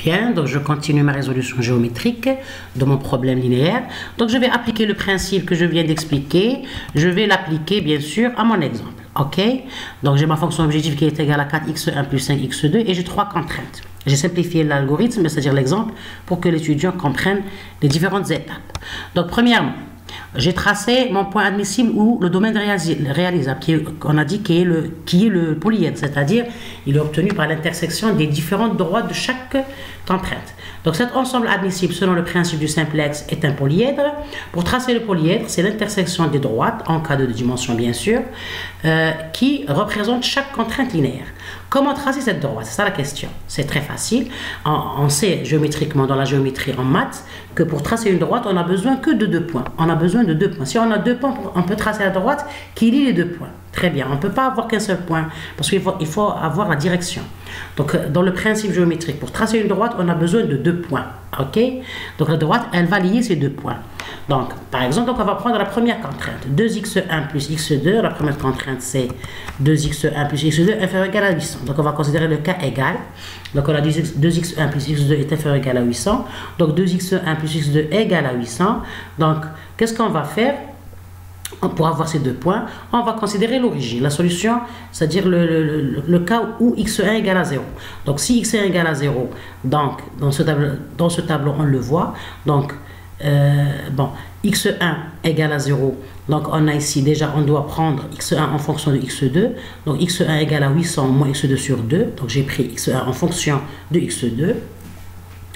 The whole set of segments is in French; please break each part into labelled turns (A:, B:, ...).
A: Bien, donc je continue ma résolution géométrique de mon problème linéaire. Donc je vais appliquer le principe que je viens d'expliquer. Je vais l'appliquer bien sûr à mon exemple. Ok, donc j'ai ma fonction objective qui est égale à 4x1 plus 5x2 et j'ai 3 contraintes. J'ai simplifié l'algorithme, c'est-à-dire l'exemple, pour que l'étudiant comprenne les différentes étapes. Donc premièrement, j'ai tracé mon point admissible ou le domaine réalisable, qu'on a dit qui est le polyèdre, c'est-à-dire il est obtenu par l'intersection des différentes droites de chaque contrainte. Donc cet ensemble admissible selon le principe du simplex est un polyèdre. Pour tracer le polyèdre, c'est l'intersection des droites, en cas de dimension bien sûr, qui représente chaque contrainte linéaire. Comment tracer cette droite? C'est ça la question. C'est très facile. On sait géométriquement dans la géométrie en maths que pour tracer une droite, on n'a besoin que de 2 points. On a besoin de 2 points. Si on a 2 points, on peut tracer la droite qui lie les 2 points. Très bien. On ne peut pas avoir qu'un seul point parce qu'il faut avoir la direction. Donc, dans le principe géométrique, pour tracer une droite, on a besoin de 2 points. OK? Donc, la droite, elle va lier ces 2 points. Donc, par exemple, on va prendre la première contrainte. 2x1 plus x2. La première contrainte, c'est 2x1 plus x2 inférieur ou égal à 800. Donc, on va considérer le cas égal. Donc, on a 2x1 plus x2 est inférieur ou égal à 800. Donc, 2x1 plus x2 est égal à 800. Donc, qu'est-ce qu'on va faire? Pour avoir ces 2 points, on va considérer l'origine, la solution, c'est-à-dire le cas où x1 est égal à 0. Donc, si x1 est égal à 0, donc, dans ce tableau, on le voit. Donc, x1 égale à 0. Donc, on a ici déjà, on doit prendre x1 en fonction de x2. Donc, x1 égale à 800 moins x2 sur 2. Donc, j'ai pris x1 en fonction de x2.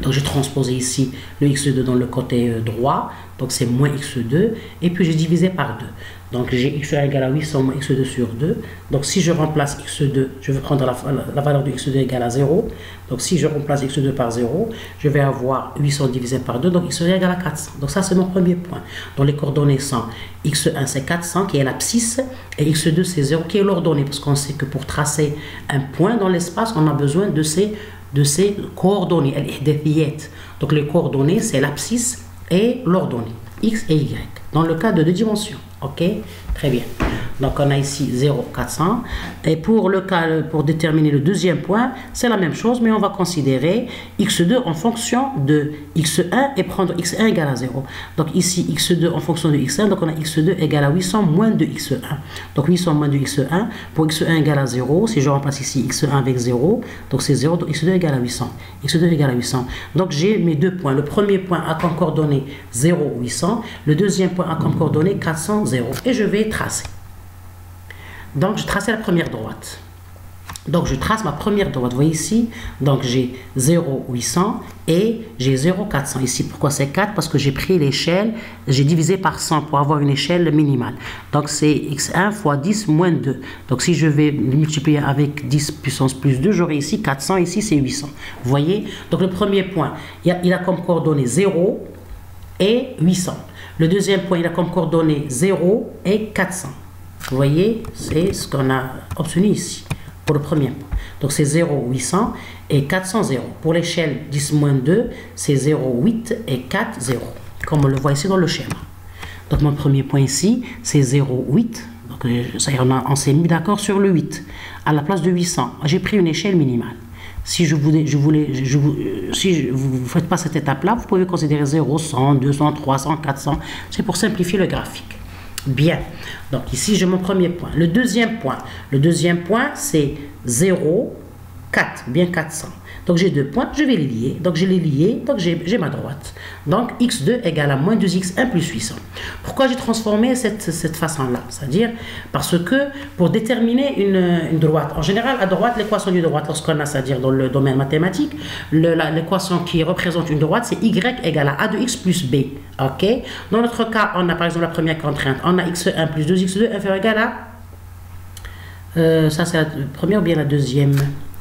A: Donc, j'ai transposé ici le x2 dans le côté droit. Donc, c'est moins x2. Et puis, j'ai divisé par 2. Donc, j'ai x1 égale à 800 moins x2 sur 2. Donc, si je remplace x2, je vais prendre la valeur de x2 égale à 0. Donc, si je remplace x2 par 0, je vais avoir 800 divisé par 2. Donc, x2 égale à 400. Donc, ça, c'est mon premier point. Donc, les coordonnées sont x1, c'est 400 qui est l'abscisse. Et x2, c'est 0 qui est l'ordonnée. Parce qu'on sait que pour tracer un point dans l'espace, on a besoin de ces coordonnées. Donc, les coordonnées, c'est l'abscisse et l'ordonnée, x et y, dans le cas de 2 dimensions. Ok, très bien. Donc, on a ici 0, 400. Et pour déterminer le deuxième point, c'est la même chose, mais on va considérer x2 en fonction de x1 et prendre x1 égale à 0. Donc, ici, x2 en fonction de x1, donc on a x2 égale à 800 moins de x1. Donc, 800 moins de x1, pour x1 égale à 0, si je remplace ici x1 avec 0, donc c'est 0, donc x2 égale à 800. x2 égale à 800. Donc, j'ai mes 2 points. Le premier point a comme coordonnée 0, 800. Le deuxième point a comme coordonnée 400, 0. Et je vais tracer. Donc, je trace la première droite. Donc, je trace ma première droite. Vous voyez ici, donc j'ai 0, 800 et j'ai 0, 400. Ici, pourquoi c'est 4? Parce que j'ai pris l'échelle, j'ai divisé par 100 pour avoir une échelle minimale. Donc, c'est x1 fois 10 moins 2. Donc, si je vais multiplier avec 10 puissance plus 2, j'aurai ici 400, ici c'est 800. Vous voyez? Donc, le premier point, il a comme coordonnées 0 et 800. Le deuxième point, il a comme coordonnées 0 et 400. Vous voyez, c'est ce qu'on a obtenu ici pour le premier point. Donc, c'est 0, 800 et 400, 0. Pour l'échelle 10 moins 2, c'est 0, 8 et 4, 0. Comme on le voit ici dans le schéma. Donc, mon premier point ici, c'est 0, 8. Donc, ça y est, on s'est mis d'accord sur le 8. À la place de 800, j'ai pris une échelle minimale. Si vous ne faites pas cette étape-là, vous pouvez considérer 0, 100, 200, 300, 400. C'est pour simplifier le graphique. Bien. Donc, ici, j'ai mon premier point. Le deuxième point, c'est 0, 4, bien 400. Donc, j'ai 2 points, je vais les lier. Donc, je les liés, donc j'ai ma droite. Donc, x2 égale à moins 2x1 plus 800. Pourquoi j'ai transformé cette façon-là? C'est-à-dire parce que pour déterminer une droite, en général, à droite, l'équation d'une droite, lorsqu'on a, c'est-à-dire dans le domaine mathématique, l'équation qui représente une droite, c'est y égale à a de x plus b. OK? Dans notre cas, on a par exemple la première contrainte, on a x1 plus 2x2 inférieur ou égal à... ça, c'est la première ou bien la deuxième?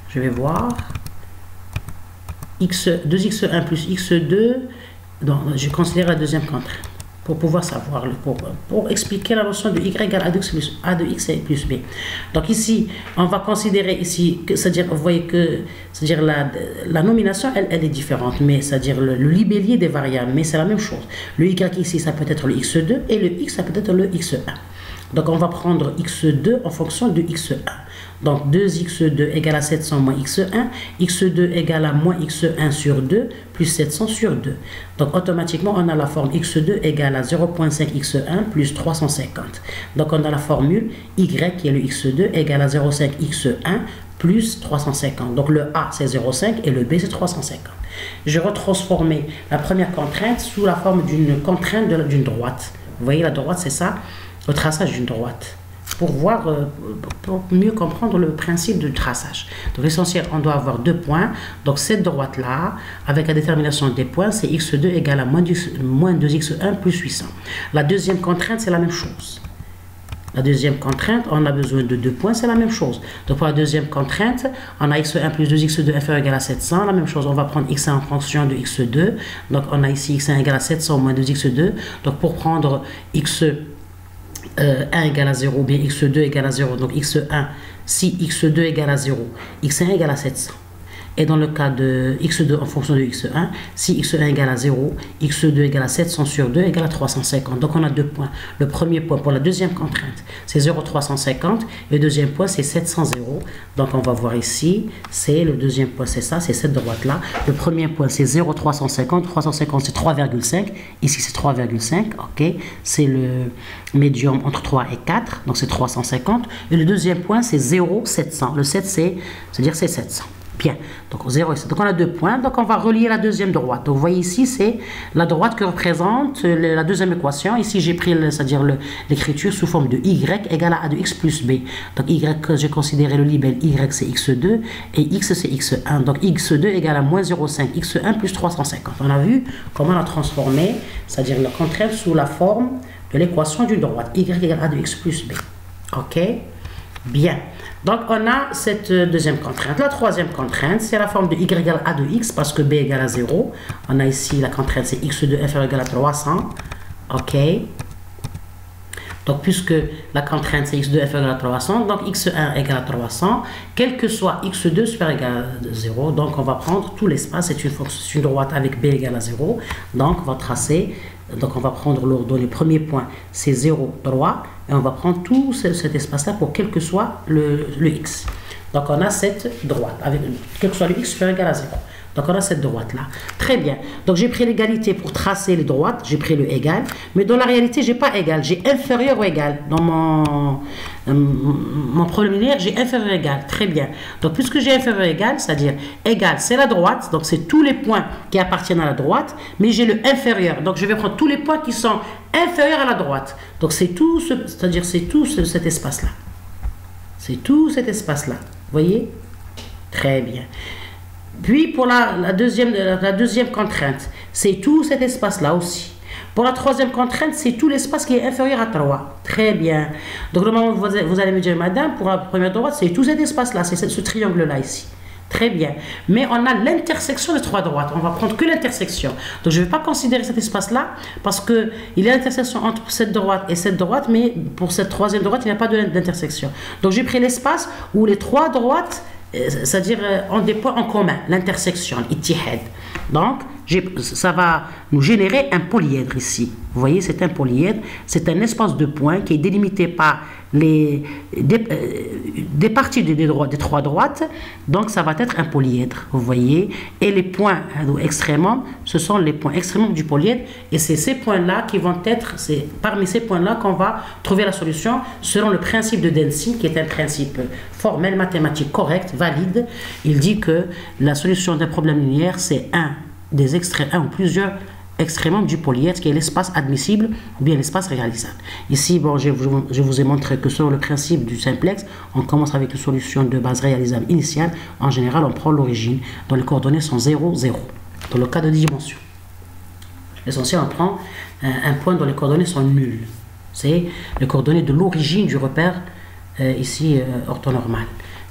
A: Je vais voir. 2x1 plus x2, donc je considère la deuxième contrainte pour pouvoir savoir, pour expliquer la notion de y égale a de x plus b. Donc ici, on va considérer ici, c'est-à-dire, vous voyez que, c'est-à-dire la nomination, elle est différente, mais c'est-à-dire le libellier des variables, mais c'est la même chose. Le y ici, ça peut être le x2 et le x, ça peut être le x1. Donc on va prendre x2 en fonction de x1. Donc 2x2 égale à 700 moins x1. x2 égale à moins x1 sur 2 plus 700 sur 2. Donc automatiquement, on a la forme x2 égale à 0,5 x1 plus 350. Donc on a la formule y qui est le x2 égale à 0,5 x1 plus 350. Donc le A c'est 0,5 et le B c'est 350. Je vais retransformer la première contrainte sous la forme d'une contrainte d'une droite. Vous voyez la droite c'est ça, le traçage d'une droite. Pour voir, pour mieux comprendre le principe du traçage. Donc l'essentiel, on doit avoir deux points. Donc cette droite-là, avec la détermination des points, c'est x2 égale à moins 2x1 plus 800. La deuxième contrainte, c'est la même chose. La deuxième contrainte, on a besoin de deux points, c'est la même chose. Donc pour la deuxième contrainte, on a x1 plus 2x2 inférieur égal à 700. La même chose, on va prendre x1 en fonction de x2. Donc on a ici x1 égale à 700 moins 2x2. Donc pour prendre x1 égale à 0, ou bien x2 égale à 0, donc x1, si x2 égale à 0, x1 égale à 700. Et dans le cas de x2 en fonction de x1, si x1 égale à 0, x2 égale à 700 sur 2 égale à 350. Donc on a deux points. Le premier point pour la deuxième contrainte, c'est 0,350. Et le deuxième point, c'est 700, 0. Donc on va voir ici, c'est le deuxième point, c'est ça, c'est cette droite-là. Le premier point, c'est 0,350. 350, c'est 3,5. Ici, c'est 3,5. OK. C'est le médium entre 3 et 4. Donc c'est 350. Et le deuxième point, c'est 0,700. Le 7, c'est-à-dire c'est 700. Bien, donc 0 et 7. Donc on a deux points, donc on va relier la deuxième droite. Donc vous voyez ici, c'est la droite que représente la deuxième équation. Ici, j'ai pris, c'est-à-dire l'écriture sous forme de y égale à a de x plus b. Donc y, j'ai considéré le libelle y, c'est x2 et x, c'est x1. Donc x2 égale à moins 0,5 x1 plus 350. On a vu comment on a transformé, c'est-à-dire la contrainte sous la forme de l'équation d'une droite. Y égale à a de x plus b. OK? Bien. Donc, on a cette deuxième contrainte. La troisième contrainte, c'est la forme de y égale a de x parce que b égale à 0. On a ici la contrainte, c'est x2 inférieur égal à 300. OK. Donc, puisque la contrainte, c'est x2 inférieur égal à 300, donc x1 égale à 300, quel que soit x2 supérieur égal à 0. Donc, on va prendre tout l'espace. C'est une droite avec b égale à 0. Donc, on va tracer. Donc, on va prendre l'ordonnée. Premier point, c'est 0, 3. Et on va prendre tout cet espace-là pour quel que soit le x. Donc, on a cette droite, avec quel que soit le x supérieur égal à 0. Donc, on a cette droite-là. Très bien. Donc, j'ai pris l'égalité pour tracer les droites. J'ai pris le égal. Mais dans la réalité, je n'ai pas égal. J'ai inférieur ou égal. Dans mon problème linéaire, j'ai inférieur ou égal. Très bien. Donc, puisque j'ai inférieur ou égal, c'est-à-dire égal, c'est la droite. Donc, c'est tous les points qui appartiennent à la droite. Mais j'ai le inférieur. Donc, je vais prendre tous les points qui sont inférieurs à la droite. Donc, c'est tout, c'est-à-dire c'est tout cet espace-là. C'est tout cet espace-là. Vous voyez? Très bien. Puis pour la deuxième contrainte, c'est tout cet espace-là aussi. Pour la troisième contrainte, c'est tout l'espace qui est inférieur à 3. Très bien. Donc normalement, vous allez me dire, madame, pour la première droite, c'est tout cet espace-là, c'est ce triangle-là ici. Très bien. Mais on a l'intersection des trois droites. On va prendre que l'intersection. Donc je ne vais pas considérer cet espace-là parce qu'il y a l'intersection entre cette droite et cette droite, mais pour cette troisième droite, il n'y a pas d'intersection. Donc j'ai pris l'espace où les trois droites, c'est-à-dire ont des points en commun, l'intersection, l'itihad. Donc, ça va nous générer un polyèdre ici. Vous voyez, c'est un polyèdre, c'est un espace de points qui est délimité par des parties des trois droites. Donc, ça va être un polyèdre, vous voyez. Et les points extrêmement, ce sont les points extrêmement du polyèdre. Et c'est ces points-là qui vont être, c'est parmi ces points-là qu'on va trouver la solution selon le principe de Delsing, qui est un principe formel, mathématique, correct, valide. Il dit que la solution d'un problème linéaire, c'est un ou plusieurs extrémums du polyèdre qui est l'espace admissible ou bien l'espace réalisable. Ici, bon, je vous ai montré que selon le principe du simplex, on commence avec une solution de base réalisable initiale. En général, on prend l'origine dont les coordonnées sont 0, 0. Dans le cas de dimension. L'essentiel, on prend un point dont les coordonnées sont nulles. C'est les coordonnées de l'origine du repère ici orthonormal.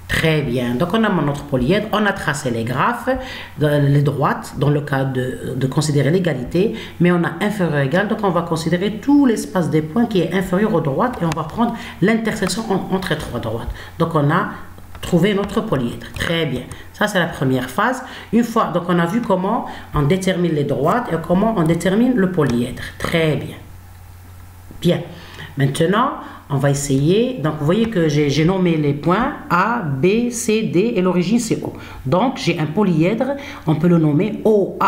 A: Très bien. Donc, on a notre polyèdre, on a tracé les graphes, les droites, dans le cas de considérer l'égalité, mais on a inférieur égal, donc on va considérer tout l'espace des points qui est inférieur aux droites et on va prendre l'intersection entre les trois droites. Donc, on a trouvé notre polyèdre. Très bien. Ça, c'est la première phase. Une fois, donc on a vu comment on détermine les droites et comment on détermine le polyèdre. Très bien. Bien. Maintenant, On va essayer. Donc, vous voyez que j'ai nommé les points A, B, C, D et l'origine c'est O. Donc, j'ai un polyèdre. On peut le nommer OA.